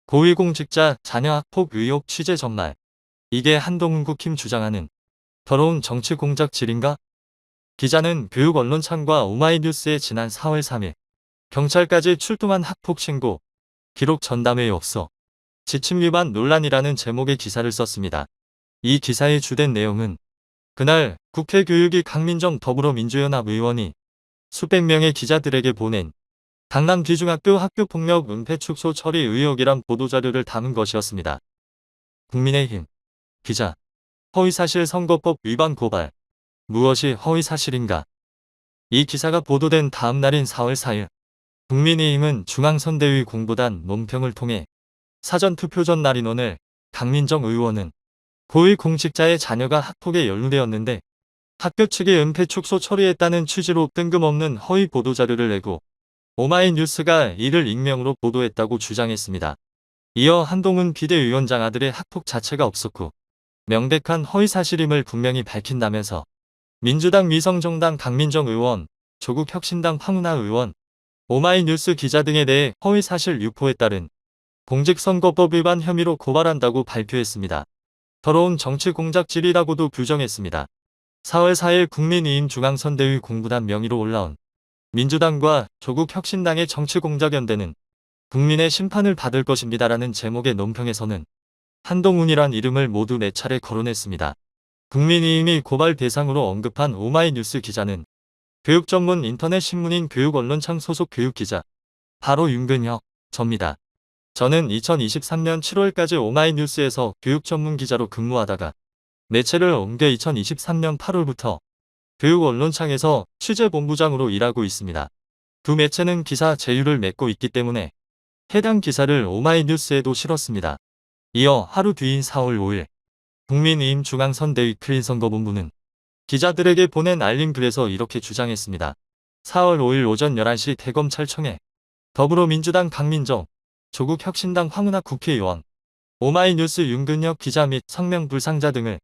고위공직자 자녀 학폭 의혹 취재 전말. 이게 한동훈 국힘 주장하는 더러운 정치 공작 질인가? 기자는 교육언론창과 오마이뉴스에 지난 4월 3일 경찰까지 출동한 학폭 신고 기록 전담회의 없어 지침 위반 논란이라는 제목의 기사를 썼습니다. 이 기사의 주된 내용은 그날 국회 교육위 강민정 더불어민주연합 의원이 수백 명의 기자들에게 보낸 강남 귀중학교 학교폭력 은폐 축소 처리 의혹이란 보도자료를 담은 것이었습니다. 국민의힘 기자 허위사실 선거법 위반 고발. 무엇이 허위사실인가? 이 기사가 보도된 다음 날인 4월 4일 국민의힘은 중앙선대위 공보단 논평을 통해 사전투표 전날 인원을 강민정 의원은 고위공직자의 자녀가 학폭에 연루되었는데 학교 측이 은폐 축소 처리했다는 취지로 뜬금없는 허위 보도자료를 내고 오마이뉴스가 이를 익명으로 보도했다고 주장했습니다. 이어 한동훈 비대위원장 아들의 학폭 자체가 없었고 명백한 허위사실임을 분명히 밝힌다면서 민주당 위성정당 강민정 의원, 조국혁신당 황운하 의원, 오마이뉴스 기자 등에 대해 허위사실 유포에 따른 공직선거법 위반 혐의로 고발한다고 발표했습니다. 더러운 정치 공작질이라고도 규정했습니다. 4월 4일 국민의힘 중앙선대위 공보단 명의로 올라온 민주당과 조국혁신당의 정치공작연대는 국민의 심판을 받을 것입니다라는 제목의 논평에서는 한동훈이란 이름을 모두 4차례 거론했습니다. 국민의힘이 고발 대상으로 언급한 오마이뉴스 기자는 교육 전문 인터넷 신문인 교육언론창 소속 교육기자 바로 윤근혁 접니다. 저는 2023년 7월까지 오마이뉴스에서 교육 전문 기자로 근무하다가 매체를 옮겨 2023년 8월부터 교육언론창에서 취재본부장으로 일하고 있습니다. 두 매체는 기사 제휴를 맺고 있기 때문에 해당 기사를 오마이뉴스에도 실었습니다. 이어 하루 뒤인 4월 5일 국민의힘 중앙선대위 클린선거본부는 기자들에게 보낸 알림글에서 이렇게 주장했습니다. 4월 5일 오전 11시 대검찰청에 더불어민주당 강민정, 조국혁신당 황운하 국회의원, 오마이뉴스 윤근혁 기자 및 성명 불상자 등을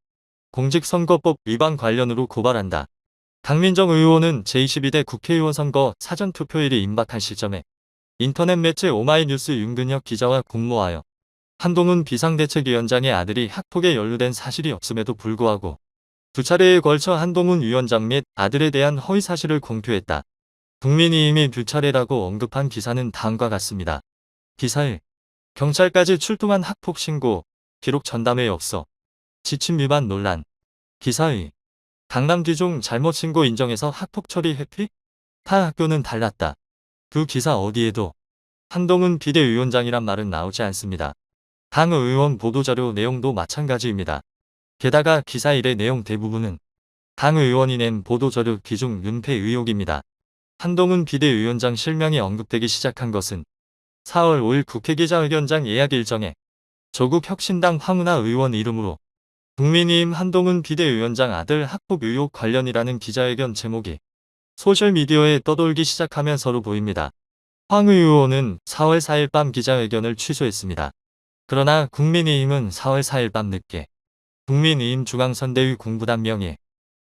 공직선거법 위반 관련으로 고발한다. 강민정 의원은 제22대 국회의원 선거 사전투표일이 임박한 시점에 인터넷 매체 오마이뉴스 윤근혁 기자와 공모하여 한동훈 비상대책위원장의 아들이 학폭에 연루된 사실이 없음에도 불구하고 두 차례에 걸쳐 한동훈 위원장 및 아들에 대한 허위사실을 공표했다. 국민의힘이 두 차례라고 언급한 기사는 다음과 같습니다. 기사에 경찰까지 출동한 학폭 신고 기록 전담회에 없어 지침 위반 논란. 기사의 강남 뒤중 잘못 신고 인정해서 학폭 처리 회피? 타 학교는 달랐다. 두 기사 어디에도 한동훈 비대위원장이란 말은 나오지 않습니다. 당 의원 보도자료 내용도 마찬가지입니다. 게다가 기사 1의 내용 대부분은 당 의원이 낸 보도자료 기중 은폐 의혹입니다. 한동훈 비대위원장 실명이 언급되기 시작한 것은 4월 5일 국회 기자회견장 예약 일정에 조국혁신당 황운하 의원 이름으로 국민의힘 한동훈 비대위원장 아들 학폭 의혹 관련이라는 기자회견 제목이 소셜미디어에 떠돌기 시작하면서로 보입니다. 황 의원은 4월 4일 밤 기자회견을 취소했습니다. 그러나 국민의힘은 4월 4일 밤 늦게 국민의힘 중앙선대위 공보단 명의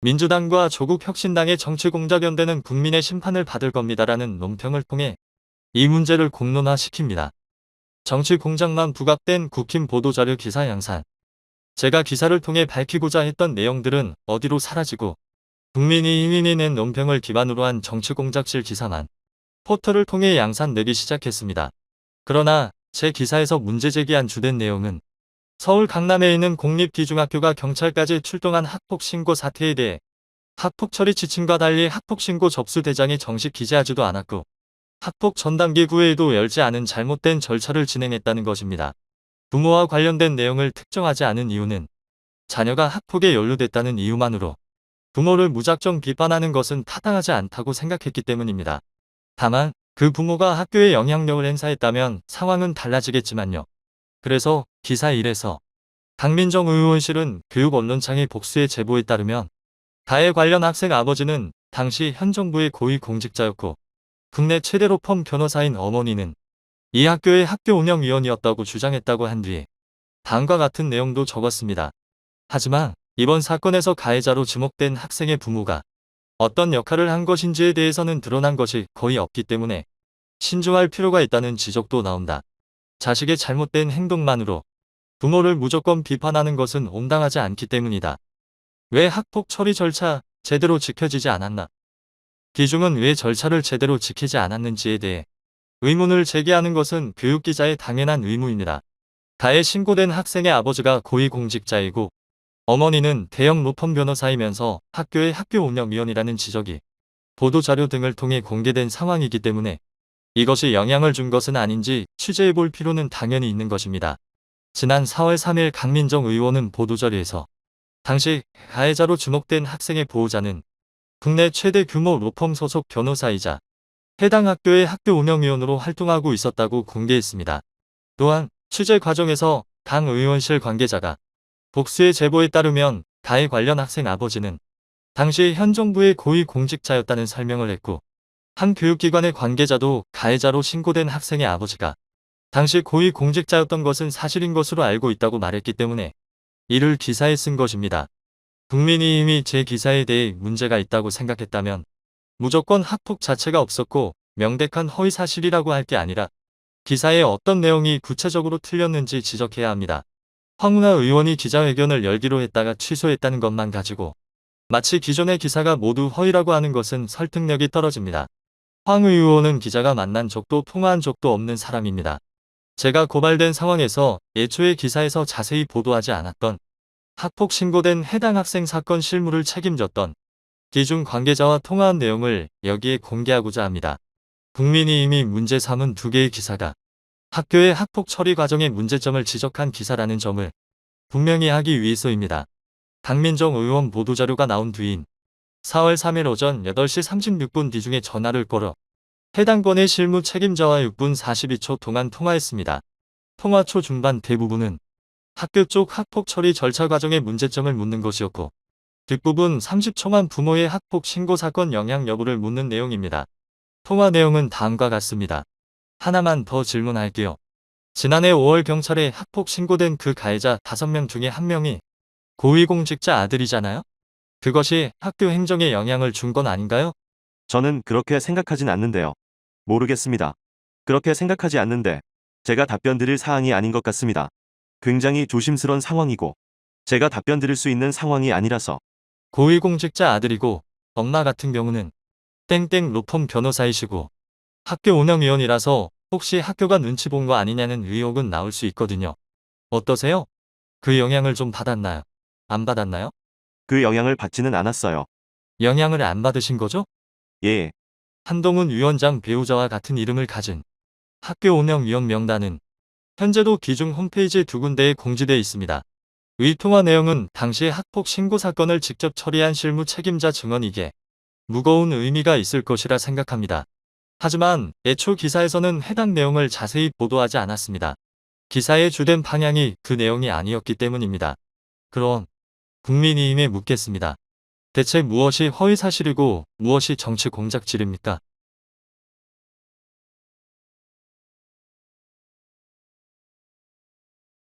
민주당과 조국혁신당의 정치공작연대는 국민의 심판을 받을 겁니다라는 논평을 통해 이 문제를 공론화시킵니다. 정치공작만 부각된 국힘 보도자료 기사 양산. 제가 기사를 통해 밝히고자 했던 내용들은 어디로 사라지고 국민의힘이 낸 논평을 기반으로 한 정치공작질 기사만 포털을 통해 양산되기 시작했습니다. 그러나 제 기사에서 문제 제기한 주된 내용은 서울 강남에 있는 공립기중학교가 경찰까지 출동한 학폭 신고 사태에 대해 학폭 처리 지침과 달리 학폭 신고 접수 대장이 정식 기재하지도 않았고 학폭 전담기구회의도 열지 않은 잘못된 절차를 진행했다는 것입니다. 부모와 관련된 내용을 특정하지 않은 이유는 자녀가 학폭에 연루됐다는 이유만으로 부모를 무작정 비판하는 것은 타당하지 않다고 생각했기 때문입니다. 다만 그 부모가 학교에 영향력을 행사했다면 상황은 달라지겠지만요. 그래서 기사 1에서 강민정 의원실은 교육언론창의 복수의 제보에 따르면 가해 관련 학생 아버지는 당시 현 정부의 고위공직자였고 국내 최대로 펌 변호사인 어머니는 이 학교의 학교 운영위원이었다고 주장했다고 한 뒤에 다음과 같은 내용도 적었습니다. 하지만 이번 사건에서 가해자로 지목된 학생의 부모가 어떤 역할을 한 것인지에 대해서는 드러난 것이 거의 없기 때문에 신중할 필요가 있다는 지적도 나온다. 자식의 잘못된 행동만으로 부모를 무조건 비판하는 것은 온당하지 않기 때문이다. 왜 학폭 처리 절차 제대로 지켜지지 않았나? 기중은 왜 절차를 제대로 지키지 않았는지에 대해 의문을 제기하는 것은 교육기자의 당연한 의무입니다. 가해 신고된 학생의 아버지가 고위공직자이고 어머니는 대형 로펌 변호사이면서 학교의 학교 운영위원이라는 지적이 보도자료 등을 통해 공개된 상황이기 때문에 이것이 영향을 준 것은 아닌지 취재해볼 필요는 당연히 있는 것입니다. 지난 4월 3일 강민정 의원은 보도자료에서 당시 가해자로 주목된 학생의 보호자는 국내 최대 규모 로펌 소속 변호사이자 해당 학교의 학교 운영위원으로 활동하고 있었다고 공개했습니다. 또한 취재 과정에서 강 의원실 관계자가 복수의 제보에 따르면 가해 관련 학생 아버지는 당시 현 정부의 고위공직자였다는 설명을 했고 한 교육기관의 관계자도 가해자로 신고된 학생의 아버지가 당시 고위공직자였던 것은 사실인 것으로 알고 있다고 말했기 때문에 이를 기사에 쓴 것입니다. 국민이 이미 제 기사에 대해 문제가 있다고 생각했다면 무조건 학폭 자체가 없었고 명백한 허위사실이라고 할 게 아니라 기사에 어떤 내용이 구체적으로 틀렸는지 지적해야 합니다. 황운하 의원이 기자회견을 열기로 했다가 취소했다는 것만 가지고 마치 기존의 기사가 모두 허위라고 하는 것은 설득력이 떨어집니다. 황 의원은 기자가 만난 적도 통화한 적도 없는 사람입니다. 제가 고발된 상황에서 애초에 기사에서 자세히 보도하지 않았던 학폭 신고된 해당 학생 사건 실무를 책임졌던 기중 관계자와 통화한 내용을 여기에 공개하고자 합니다. 국민이 이미 문제 삼은 두 개의 기사가 학교의 학폭 처리 과정의 문제점을 지적한 기사라는 점을 분명히 하기 위해서입니다. 강민정 의원 보도자료가 나온 뒤인 4월 3일 오전 8시 36분 뒤중에 전화를 걸어 해당 건의 실무 책임자와 6분 42초 동안 통화했습니다. 통화 초 중반 대부분은 학교 쪽 학폭 처리 절차 과정의 문제점을 묻는 것이었고 뒷부분 30초만 부모의 학폭 신고 사건 영향 여부를 묻는 내용입니다. 통화 내용은 다음과 같습니다. 하나만 더 질문할게요. 지난해 5월 경찰에 학폭 신고된 그 가해자 5명 중에 1명이 고위공직자 아들이잖아요? 그것이 학교 행정에 영향을 준 건 아닌가요? 저는 그렇게 생각하진 않는데요. 모르겠습니다. 그렇게 생각하지 않는데 제가 답변 드릴 사항이 아닌 것 같습니다. 굉장히 조심스러운 상황이고 제가 답변 드릴 수 있는 상황이 아니라서. 고위공직자 아들이고 엄마 같은 경우는 땡땡 로펌 변호사이시고 학교 운영위원이라서 혹시 학교가 눈치 본 거 아니냐는 의혹은 나올 수 있거든요. 어떠세요? 그 영향을 좀 받았나요? 안 받았나요? 그 영향을 받지는 않았어요. 영향을 안 받으신 거죠? 예. 한동훈 위원장 배우자와 같은 이름을 가진 학교 운영위원 명단은 현재도 기중 홈페이지 두 군데에 공지되어 있습니다. 의 통화 내용은 당시 학폭 신고 사건을 직접 처리한 실무 책임자 증언이기에 무거운 의미가 있을 것이라 생각합니다. 하지만 애초 기사에서는 해당 내용을 자세히 보도하지 않았습니다. 기사의 주된 방향이 그 내용이 아니었기 때문입니다. 그럼 국민의힘에 묻겠습니다. 대체 무엇이 허위사실이고 무엇이 정치 공작질입니까?